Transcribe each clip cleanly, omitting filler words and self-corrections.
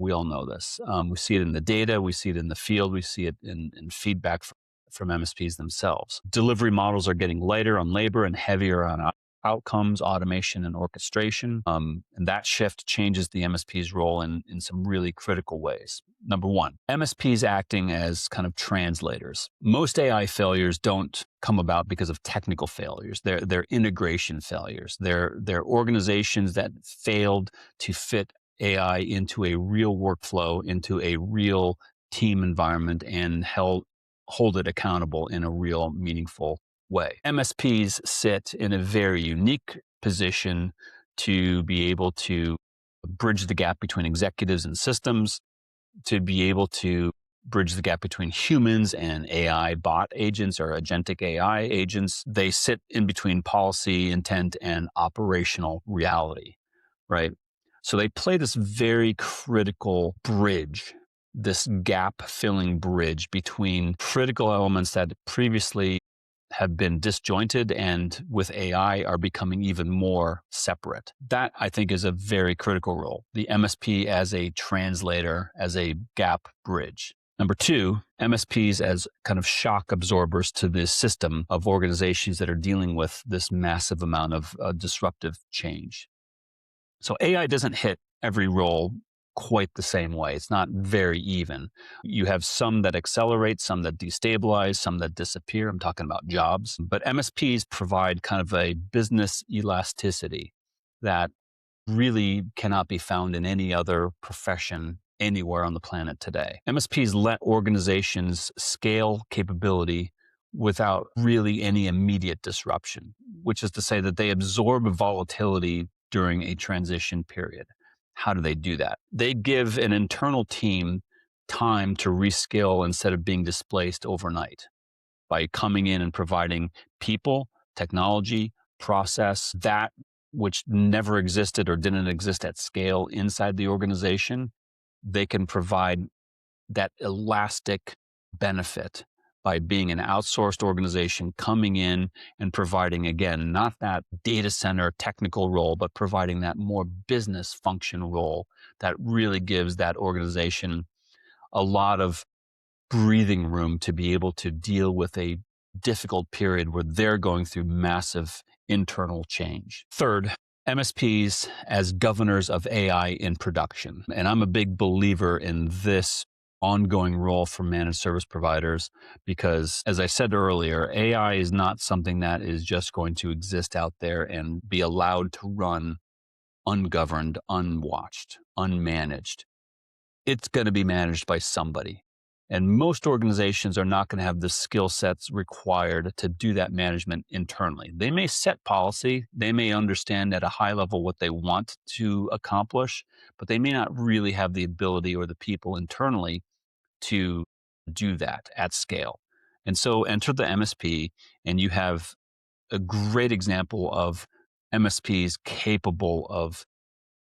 We all know this. We see it in the data, we see it in the field, we see it in feedback from MSPs themselves. Delivery models are getting lighter on labor and heavier on outcomes, automation, and orchestration. And that shift changes the MSP's role in some really critical ways. Number one, MSPs acting as kind of translators. Most AI failures don't come about because of technical failures. They're integration failures. They're organizations that failed to fit AI into a real workflow, into a real team environment, and hold it accountable in a real meaningful way. MSPs sit in a very unique position to be able to bridge the gap between executives and systems, to be able to bridge the gap between humans and AI bot agents or agentic AI agents. They sit in between policy, intent, and operational reality, right? So they play this very critical bridge, this gap filling bridge between critical elements that previously have been disjointed and with AI are becoming even more separate. That, I think, is a very critical role. The MSP as a translator, as a gap bridge. Number two, MSPs as kind of shock absorbers to the system of organizations that are dealing with this massive amount of disruptive change. So AI doesn't hit every role quite the same way. It's not very even. You have some that accelerate, some that destabilize, some that disappear. I'm talking about jobs. But MSPs provide kind of a business elasticity that really cannot be found in any other profession anywhere on the planet today. MSPs let organizations scale capability without really any immediate disruption, which is to say that they absorb volatility during a transition period. How do they do that? They give an internal team time to reskill instead of being displaced overnight by coming in and providing people, technology, process, that which never existed or didn't exist at scale inside the organization. They can provide that elastic benefit by being an outsourced organization coming in and providing, again, not that data center technical role, but providing that more business function role that really gives that organization a lot of breathing room to be able to deal with a difficult period where they're going through massive internal change. Third, MSPs as governors of AI in production. And I'm a big believer in this ongoing role for managed service providers because, as I said earlier, AI is not something that is just going to exist out there and be allowed to run ungoverned, unwatched, unmanaged. It's going to be managed by somebody. And most organizations are not going to have the skill sets required to do that management internally. They may set policy, they may understand at a high level what they want to accomplish, but they may not really have the ability or the people internally to do that at scale. And so enter the MSP, and you have a great example of MSPs capable of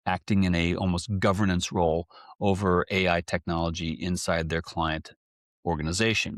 acting in a almost governance role over AI technology inside their client organization.